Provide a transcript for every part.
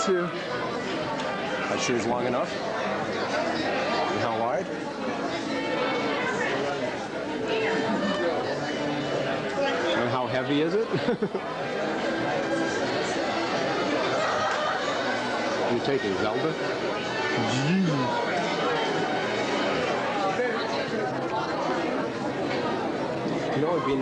too. That shoe's long enough. And how wide? And how heavy is it? You taking Zelda? You know, it'd be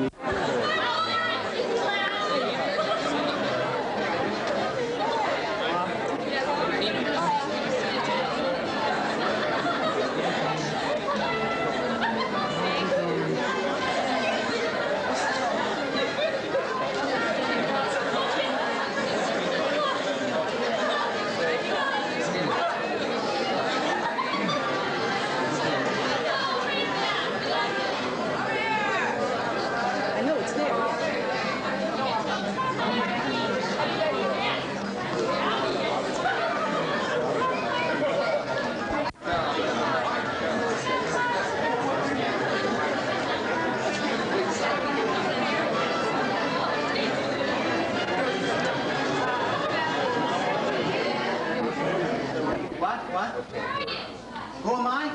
Who am I?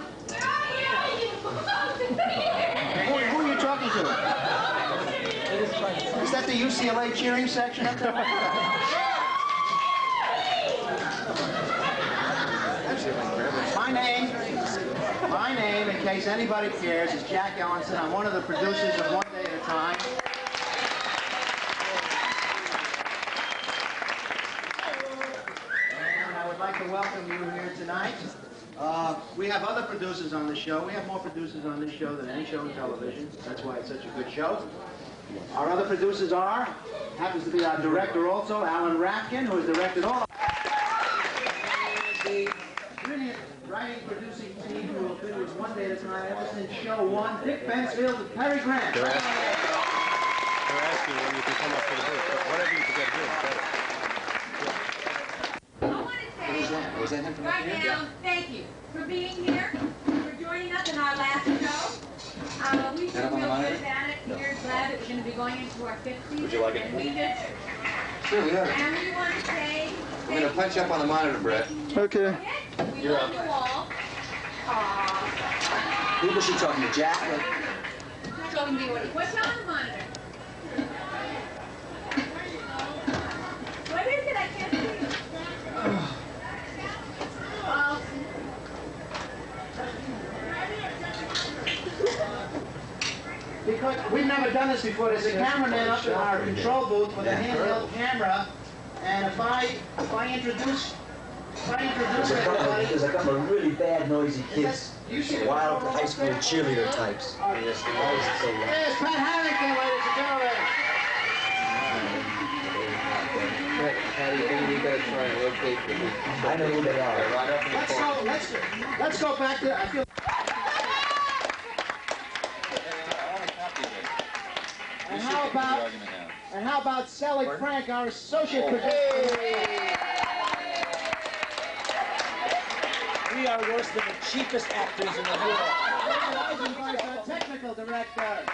Who are you talking to? Is that the UCLA cheering section up there? My name, in case anybody cares, is Jack Ellenson. I'm one of the producers of One Day at a Time. And I would like to welcome you here tonight. We have other producers on the show. We have more producers on this show than any show on television. That's why it's such a good show. Our other producers happens to be our director also, Alan Rapkin, who has directed all of the brilliant writing, producing team who have been with One Day at a Time ever since show one, Dick Bensfield and Perry Grant. They're asking when you can come up to the booth, but whatever you can get here is better. Was that him from right here? now, thank you for being here, for joining us in our last show. We feel real good about it. We're glad that we're going to be going into our 5th season. Would you like it? And we just, Sure, we are. and we want to say, I'm going to punch up on the monitor, Brett. Okay. we love you all. Who was she talking to, Jack? What's on the monitor? What is it? I can't see it. Because we've never done this before. There's a cameraman up in our control booth with a handheld camera, and if I introduce everybody, There's a couple of really bad, noisy kids. You see the Wild photo high up school there? cheerleader types. Yes, Pat Harrington, ladies and gentlemen. Patty, you got to try and locate them. I know who they are. Right up in the corner. Let's go back to. I feel. And how about Selig Frank, our associate producer? We are worse than the cheapest actors in the world. Eisenberg's our technical director.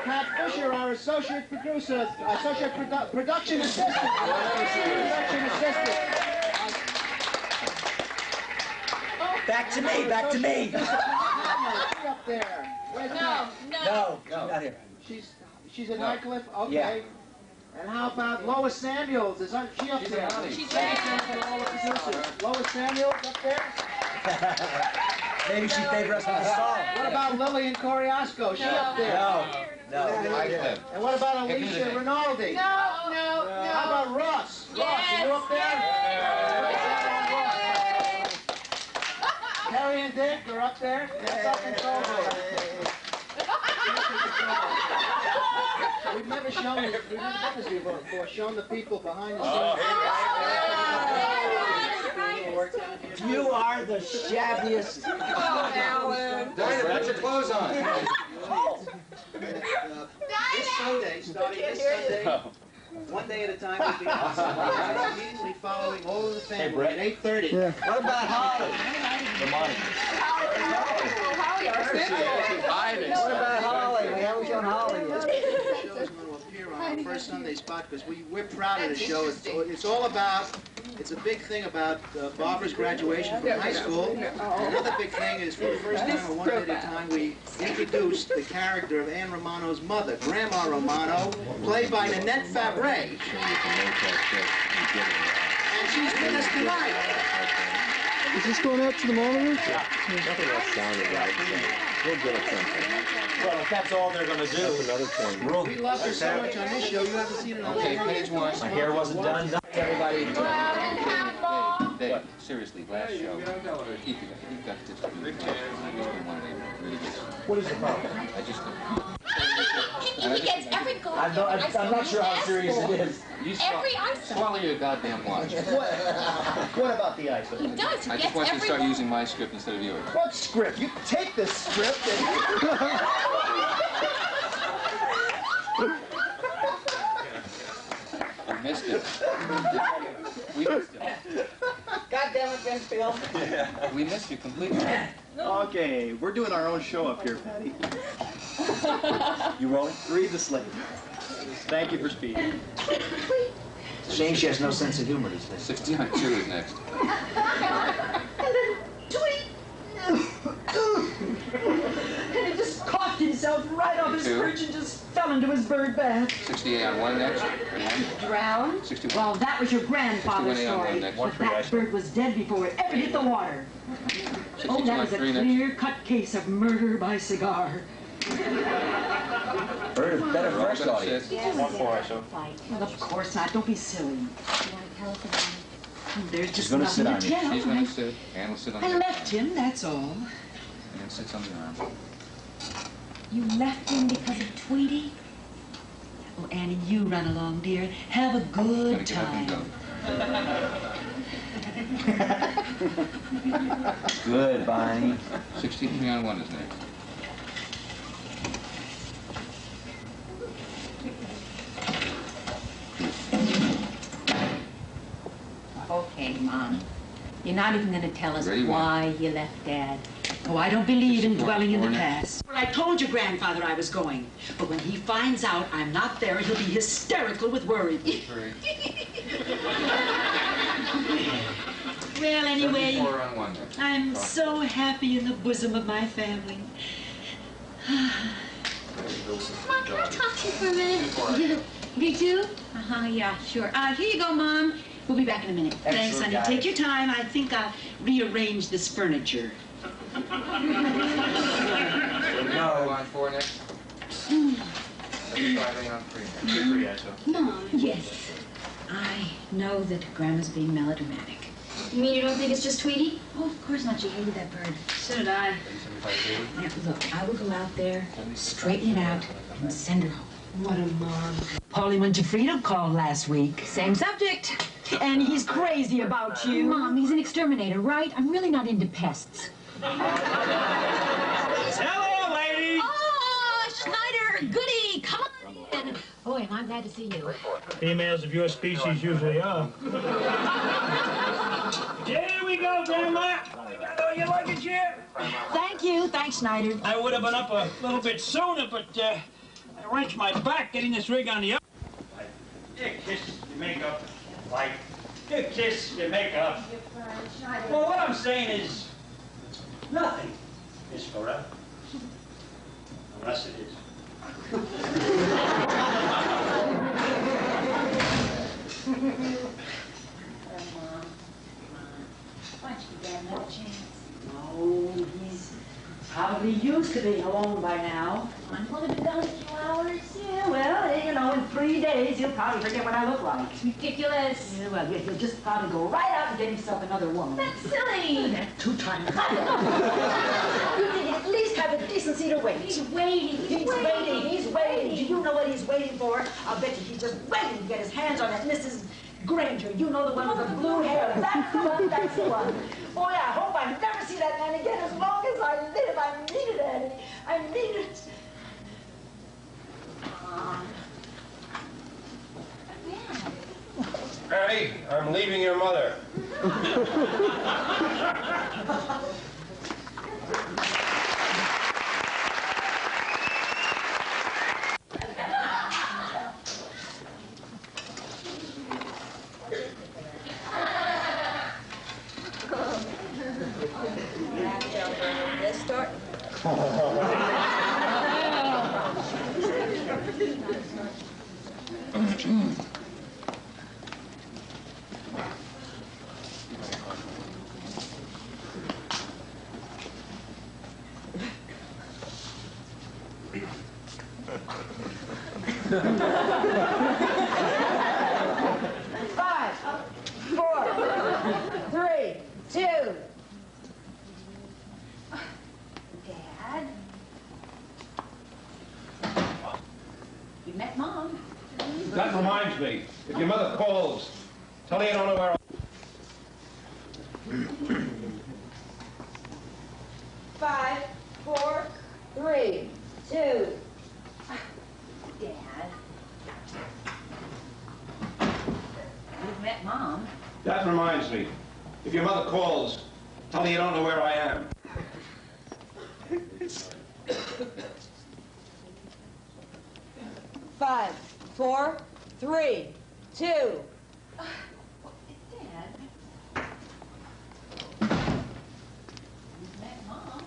Pat Fisher, our associate producer, production assistant. Back to me, back to me. Up there. Where's No, No, not here. She's at Nightcliff? Okay. Yeah. And how about Lois Samuels? Is she up there? She's there. Lois Samuels up there? Maybe she favored us with a song. What about Lillian Coriasco? She up there? No. And what about Alicia Rinaldi? No. How about Ross? Yes. Ross, are you up there? Terry and Dick are up there. That's up in Colville. We've never done this before. Shown the people behind the scenes. You are the shabbiest. Diana, put your clothes on. This Sunday, starting this Sunday, One Day at a Time will be on immediately following All of the Family at 8:30. Yeah. What about Holly? What about Holly? We haven't shown Holly yet. The show's going to appear on our first Sunday spot because we're proud of the show. It's all about, it's a big thing about Barbara's graduation from high school. And another big thing is for the first time at One Day at a Time, we introduced the character of Anne Romano's mother, Grandma Romano, played by Nanette Fabre. And she's with us tonight. Is this going out to the monitor? Nothing else sounded right. We'll get it something. Well, if that's all they're gonna do. That's another point. We love her so much on this show, you haven't seen it on Okay, TV. page one. My hair wasn't done. Everybody. Dave, seriously, last show. Keith, you've got this. What is the problem? I just. And he gets every goddamn I'm not sure how serious it is. You Every ice. swallow your goddamn watch. What about the ice? He does. He I gets just want you to every start one. using my script instead of yours. What script? You take this script and... We missed it. We missed it. God damn it, Benfield. We missed you completely. Okay, we're doing our own show up here, Patty. You rolling? Read the slate. Thank you for speaking. Shame she has no sense of humor these days. 62 is next. And he just coughed himself right off his Two. perch and just fell into his bird bath. 68 on one next. Drowned? 61. Well, that was your grandfather's 61 on one story. next. But that bird was dead before it ever hit the water. Oh, 62 that on was a three next. clear-cut case of murder by cigar. Bird is better We're all first gonna audience. sit. Well, of course not. Don't be silly. There's just gonna nothing sit on to you. tell. She's gonna sit. Ann will sit on the I other left side. him, that's all. And then sits on the arm. You left him because of Tweety? Oh, Annie, you run along, dear. Have a Gonna good get up and time. go. Good, Bonnie. 63 on one is next. Okay, Mom. You're not even going to tell us Ready, why you left Dad. Oh, I don't believe in Four, dwelling in the four next. past. Well, I told your grandfather I was going. But when he finds out I'm not there, he'll be hysterical with worry. Three. Well, anyway, 74 on one next. I'm so happy in the bosom of my family. Mom, can I talk to you for a minute? Me too? Uh-huh, yeah, sure. Here you go, Mom. We'll be back in a minute. Thanks, Excellent, honey. guys. Take your time. I think I'll rearrange this furniture. 75 on four next. 75 on three next. Mom. Yes. I know that Grandma's being melodramatic. You mean you don't think it's just Tweety? Oh, of course not. She hated that bird. So did I. 75 Now, look, I will go out there, straighten it out, and send her home. What a mom. Paulie Winterfredo called last week. Same subject. And he's crazy about you. Mom, he's an exterminator, right? I'm really not into pests. Hello, ladies! Oh, Schneider, goody, come on in. Boy, am I glad to see you. Females of your species usually are. Here we go, Grandma. You got all your luggage here? Thank you. Thanks, Schneider. I would have been up a little bit sooner, but I wrenched my back getting this rig on the up. You kiss your makeup, like, you kiss your makeup. Well, what I'm saying is, nothing is forever. Unless it is. Why don't you give Dad another chance? No, he's probably used to being alone by now. I've only been gone a few hours. Yeah, well, you know, in 3 days, he'll probably forget what I look like. Ridiculous. Yeah, well, he'll just probably go right out and get himself another woman. That's silly. That two-time cutter. You can at least have the decency to wait. He's waiting. He's waiting. Do you know what he's waiting for? I'll bet you he's just waiting to get his hands on that Mrs. Granger. You know, the one with the blue hair. That's the one, that's the one. Boy, I hope I never see that man again as long as I live. I mean it, Annie. I mean it. Patty, I'm leaving your mother. Five, 4, 3, 2. Dad? You met Mom. That reminds me, if your mother calls, tell her you don't know where I... 5, 4, 3, 2. Dad? You've met Mom. That reminds me, if your mother calls, tell her you don't know where I am. Five, 4, 3, 2. Dad? You've met Mom.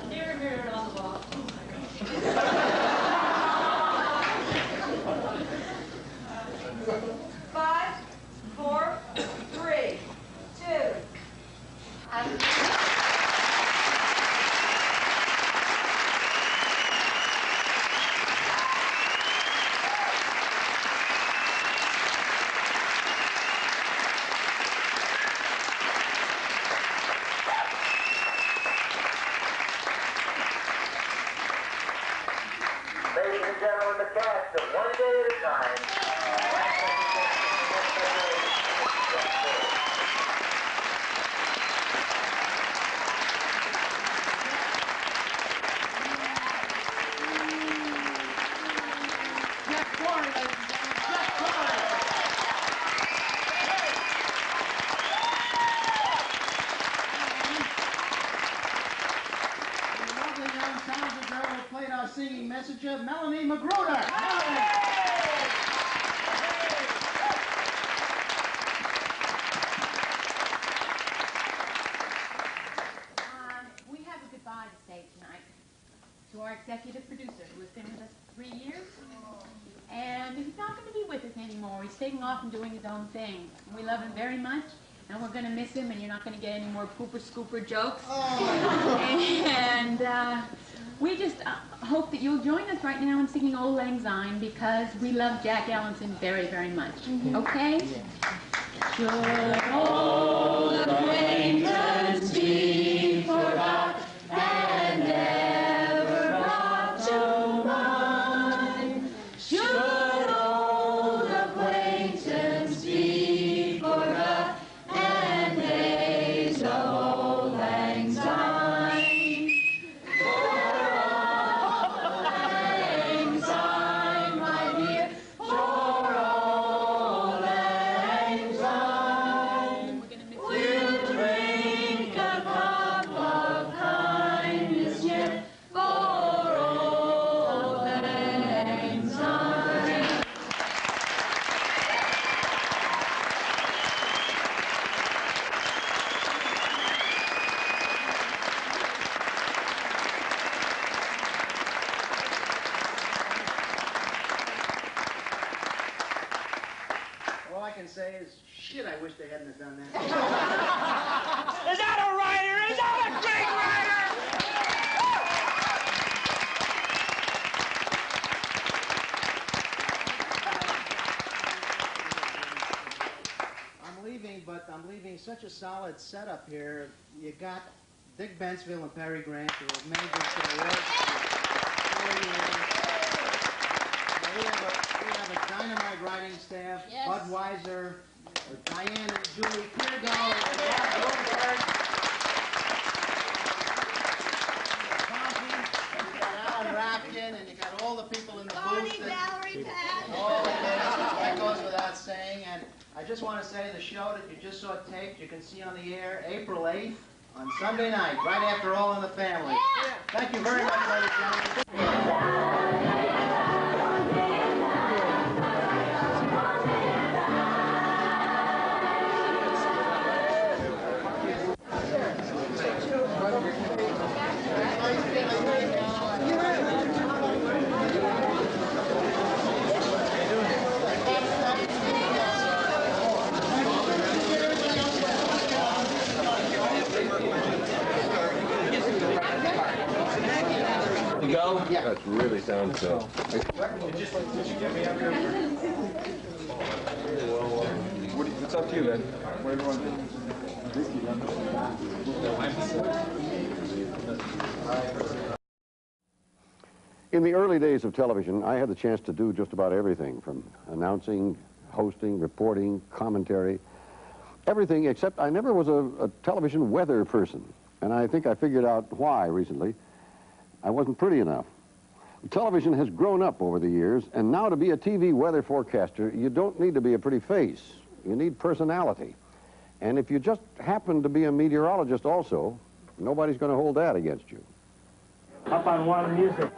Mirror on the wall. 5, 4, 3, 2. Ladies and gentlemen, the cast of One Day at a Time. The lovely young talented girl who played our singing messenger, Melanie Magruder. We have a goodbye to say tonight to our executive producer who has been with us 3 years. And he's not going to be with us anymore. He's taking off and doing his own thing. We love him very much, and we're going to miss him, and you're not going to get any more pooper scooper jokes. And we just hope that you'll join us right now in singing Old Lang Syne because we love Jack Ellison very, very much. Okay? Should old acquaintance be forgot and never brought to mind? Should old acquaintance be forgot and days of Old Lang Syne? Old Lang Syne, my dear, for Old Lang Syne. We'll drink a cup of kindness yet for Old Lang Syne. All I can say is, shit, I wish they hadn't have done that. Is that a writer? Is that a great writer? I'm leaving, but I'm leaving such a solid setup here. You got Dick Bentsville and Perry Grant, who have made this to the work for 4 years. We have a dynamite writing staff. Yes. Bud Weiser, Diane and Julie Kirgo, and Bob Goldberg. You got Alan Rafkin, and you got all the people in the booth. Valerie, Pat. Oh, that goes without saying. And I just want to say the show that you just saw taped, you can see on the air April 8th on Sunday night, right after All in the Family. Yeah. Thank you very much, ladies and gentlemen. To go? Yeah. That really sounds so. It's up to you, then. Whatever you want to do. In the early days of television, I had the chance to do just about everything, from announcing, hosting, reporting, commentary, everything except I never was a television weather person. And I think I figured out why recently. I wasn't pretty enough. Television has grown up over the years, and now to be a TV weather forecaster, you don't need to be a pretty face. You need personality. And if you just happen to be a meteorologist also, nobody's going to hold that against you. Up on One Music.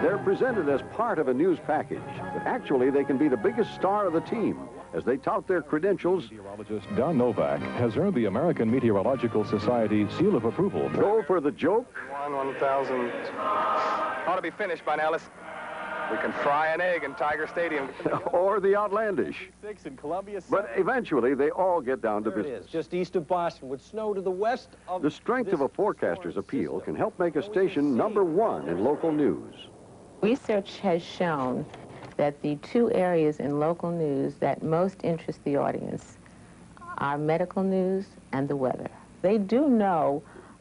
They're presented as part of a news package, but actually they can be the biggest star of the team as they tout their credentials. Meteorologist Don Novak has earned the American Meteorological Society seal of approval. Go for the joke. 1,000. Ought to be finished by now. We can fry an egg in Tiger Stadium. Or the outlandish. In Columbia. But eventually they all get down to There business. it is, just east of Boston, with snow to the west of... The strength of a forecaster's appeal can help make a station #1 in local news. Research has shown that the two areas in local news that most interest the audience are medical news and the weather. They do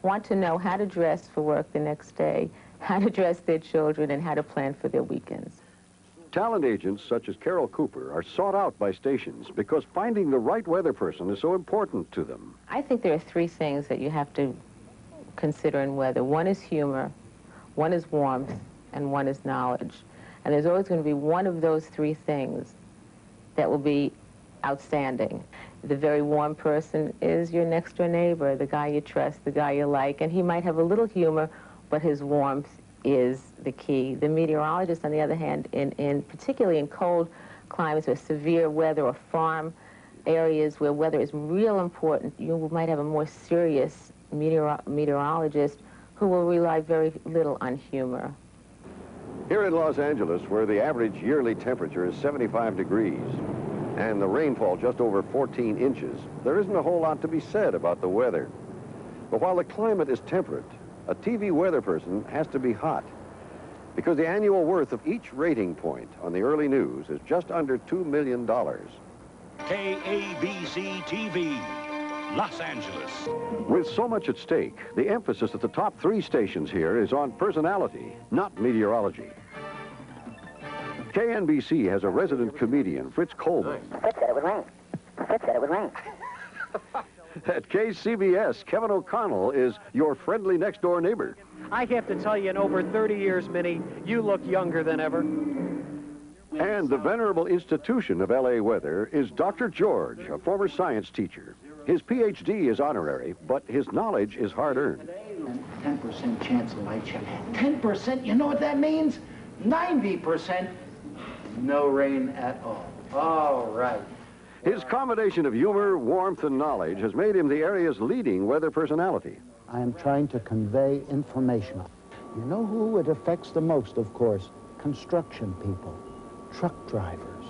want to know how to dress for work the next day, how to dress their children, and how to plan for their weekends. Talent agents such as Carol Cooper are sought out by stations because finding the right weather person is so important to them. I think there are three things that you have to consider in weather. One is humor, one is warmth, and one is knowledge. And there's always going to be one of those three things that will be outstanding. The very warm person is your next door neighbor, the guy you trust, the guy you like, and he might have a little humor, but his warmth is the key. The meteorologist, on the other hand, particularly in cold climates or severe weather or farm areas where weather is real important, you might have a more serious meteorologist who will rely very little on humor. Here in Los Angeles, where the average yearly temperature is 75 degrees and the rainfall just over 14 inches, there isn't a whole lot to be said about the weather. But while the climate is temperate, a TV weather person has to be hot, because the annual worth of each rating point on the early news is just under $2 million. KABC-TV, Los Angeles. With so much at stake, the emphasis at the top three stations here is on personality, not meteorology. KNBC has a resident comedian, Fritz Coleman. Fritz said it would rain. Fritz said it would rain. At KCBS, Kevin O'Connell is your friendly next-door neighbor. I have to tell you, in over 30 years, Minnie, you look younger than ever. And the venerable institution of L.A. weather is Dr. George, a former science teacher. His Ph.D. is honorary, but his knowledge is hard-earned. 10% chance of light show. 10%? You know what that means? 90%, no rain at all. All right. His combination of humor, warmth, and knowledge has made him the area's leading weather personality. I am trying to convey information. You know who it affects the most, of course? Construction people, truck drivers,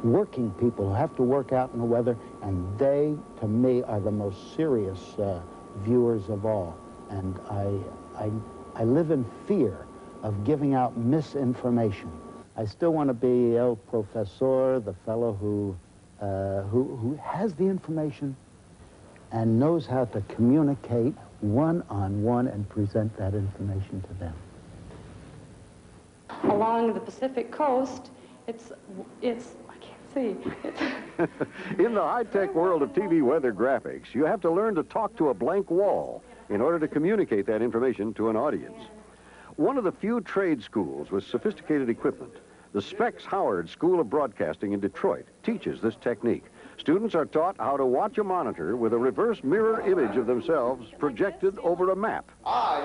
working people who have to work out in the weather, and they, to me, are the most serious viewers of all. And I live in fear of giving out misinformation. I still want to be El Professor, the fellow who has the information and knows how to communicate one-on-one and present that information to them. Along the Pacific coast, it's I can't see. In the high-tech world of TV weather graphics, you have to learn to talk to a blank wall in order to communicate that information to an audience. One of the few trade schools with sophisticated equipment, the Specs Howard School of Broadcasting in Detroit, teaches this technique. Students are taught how to watch a monitor with a reverse mirror image of themselves projected over a map.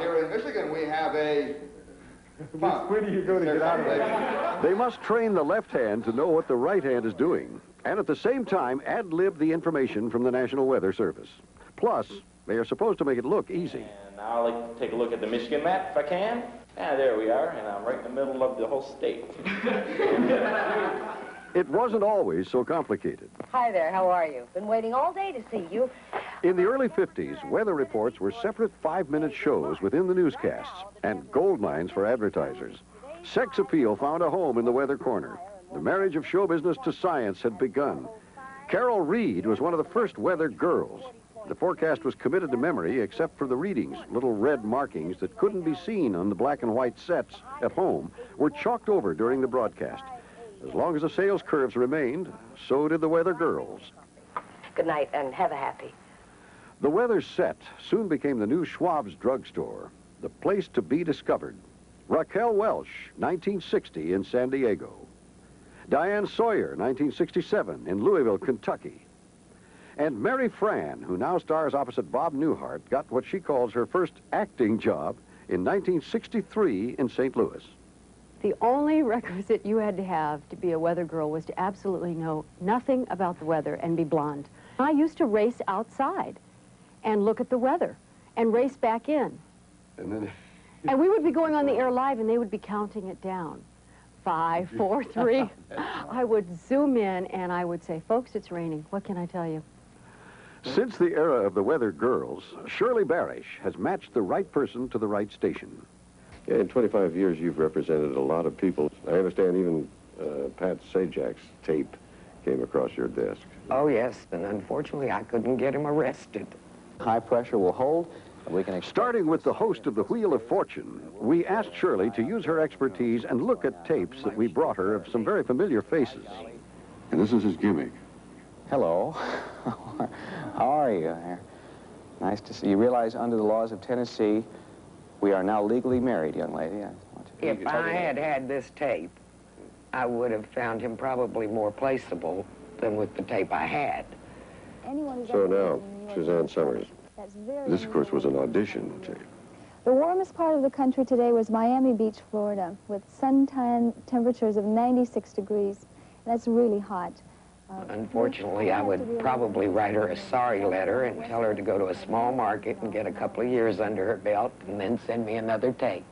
Here in Michigan, we have a... Where do you go to get out of there? They must train the left hand to know what the right hand is doing, and at the same time ad-lib the information from the National Weather Service. Plus, they are supposed to make it look easy. And I'd like to take a look at the Michigan map, if I can. There we are, and I'm right in the middle of the whole state. It wasn't always so complicated. Hi there, how are you? Been waiting all day to see you. In the early 50s, weather reports were separate 5-minute shows within the newscasts and gold mines for advertisers. Sex appeal found a home in the Weather Corner. The marriage of show business to science had begun. Carol Reed was one of the first weather girls. The forecast was committed to memory except for the readings. Little red markings that couldn't be seen on the black and white sets at home were chalked over during the broadcast. As long as the sales curves remained, so did the weather girls. Good night, and have a happy. The weather set soon became the new Schwab's drugstore, the place to be discovered. Raquel Welch, 1960 in San Diego. Diane Sawyer, 1967 in Louisville, Kentucky. And Mary Fran, who now stars opposite Bob Newhart, got what she calls her first acting job in 1963 in St. Louis. The only requisite you had to have to be a weather girl was to absolutely know nothing about the weather and be blonde. I used to race outside and look at the weather and race back in. And we would be going on the air live and they would be counting it down. 5, 4, 3. I would zoom in and I would say, folks, it's raining. What can I tell you? Since the era of the weather girls, Shirley Barish has matched the right person to the right station. Yeah, in 25 years, you've represented a lot of people. I understand even Pat Sajak's tape came across your desk. Oh, yes, and unfortunately, I couldn't get him arrested. High pressure will hold. We can Starting with the host of the Wheel of Fortune, we asked Shirley to use her expertise and look at tapes that we brought her of some very familiar faces. And this is his gimmick. Hello. How are you? Nice to see you. Realize under the laws of Tennessee, we are now legally married, young lady. If I had had this tape, I would have found him probably more placeable than with the tape I had. So now, Suzanne Summers, this, of course, was an audition tape. The warmest part of the country today was Miami Beach, Florida, with suntan temperatures of 96 degrees. That's really hot. Unfortunately, I would probably write her a sorry letter and tell her to go to a small market and get a couple of years under her belt and then send me another tape.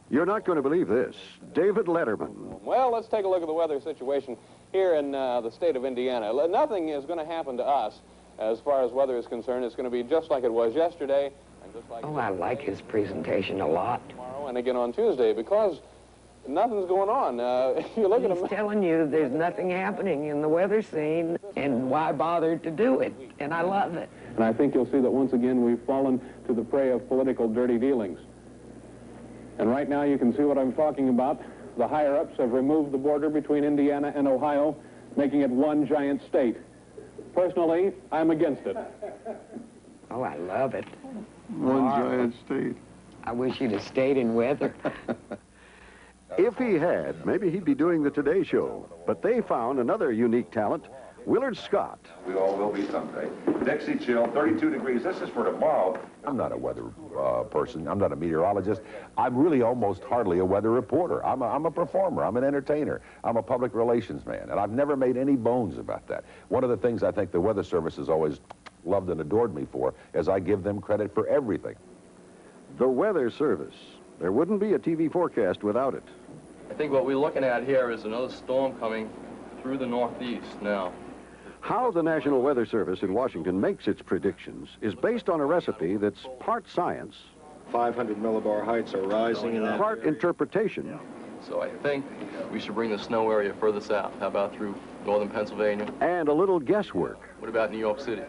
You're not going to believe this. David Letterman. Well, let's take a look at the weather situation here in the state of Indiana. Nothing is going to happen to us as far as weather is concerned. It's going to be just like it was yesterday. And just like I like his presentation a lot. Tomorrow and again on Tuesday because nothing's going on. You look at him. He's telling you there's nothing happening in the weather scene, and why bother to do it? And I love it. And I think you'll see that once again we've fallen to the prey of political dirty dealings. And right now you can see what I'm talking about. The higher-ups have removed the border between Indiana and Ohio, making it one giant state. Personally, I'm against it. Oh, I love it. One giant state. I wish he'd have stayed in weather. If he had, maybe he'd be doing the Today Show. But they found another unique talent, Willard Scott. We all will be someday. Dixie chill, 32 degrees. This is for tomorrow. I'm not a weather person. I'm not a meteorologist. I'm really almost hardly a weather reporter. I'm a performer. I'm an entertainer. I'm a public relations man, and I've never made any bones about that. One of the things I think the Weather Service has always loved and adored me for is I give them credit for everything. The Weather Service. There wouldn't be a TV forecast without it. I think what we're looking at here is another storm coming through the northeast now. How the National Weather Service in Washington makes its predictions is based on a recipe that's part science, 500 millibar heights are rising in that part interpretation. So I think we should bring the snow area further south. How about through northern Pennsylvania? And a little guesswork. What about New York City?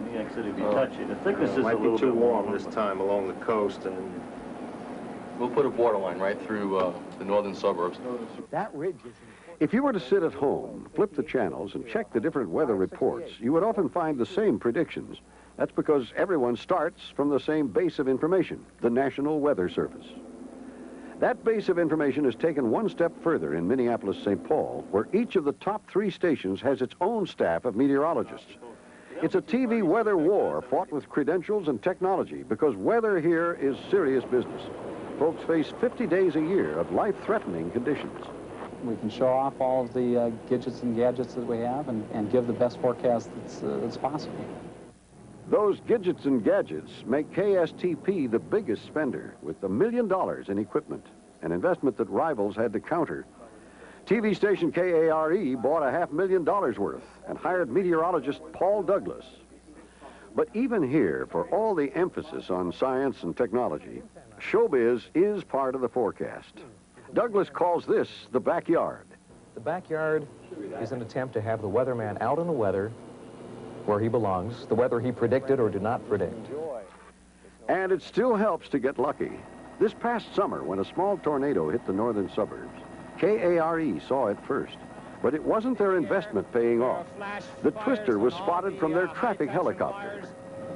New York City would be touchy. The thickness is a might little be too bit warm this time along the coast, and we'll put a borderline right through the northern suburbs. That ridge is... If you were to sit at home, flip the channels, and check the different weather reports, you would often find the same predictions. That's because everyone starts from the same base of information, the National Weather Service. That base of information is taken one step further in Minneapolis-St. Paul, where each of the top 3 stations has its own staff of meteorologists. It's a TV weather war fought with credentials and technology because weather here is serious business. Folks face 50 days a year of life-threatening conditions. We can show off all of the gadgets and gadgets that we have and give the best forecast that's possible. Those gadgets and gadgets make KSTP the biggest spender with $1 million in equipment, an investment that rivals had to counter. TV station KARE bought $500,000 worth and hired meteorologist Paul Douglas. But even here, for all the emphasis on science and technology, showbiz is part of the forecast. Douglas calls this the backyard. The backyard is an attempt to have the weatherman out in the weather where he belongs, the weather he predicted or did not predict. And it still helps to get lucky. This past summer, when a small tornado hit the northern suburbs, KARE saw it first. But it wasn't their investment paying off. The twister was spotted from their traffic helicopter.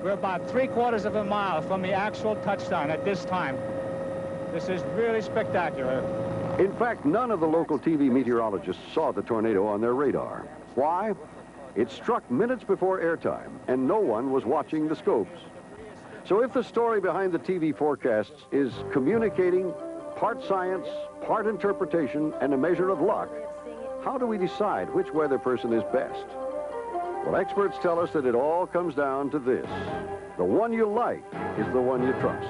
We're about 3/4 of a mile from the actual touchdown at this time. This is really spectacular. In fact, none of the local TV meteorologists saw the tornado on their radar. Why? It struck minutes before airtime, and no one was watching the scopes. So if the story behind the TV forecasts is communicating, part science, part interpretation, and a measure of luck, how do we decide which weather person is best? Well, experts tell us that it all comes down to this. The one you like is the one you trust.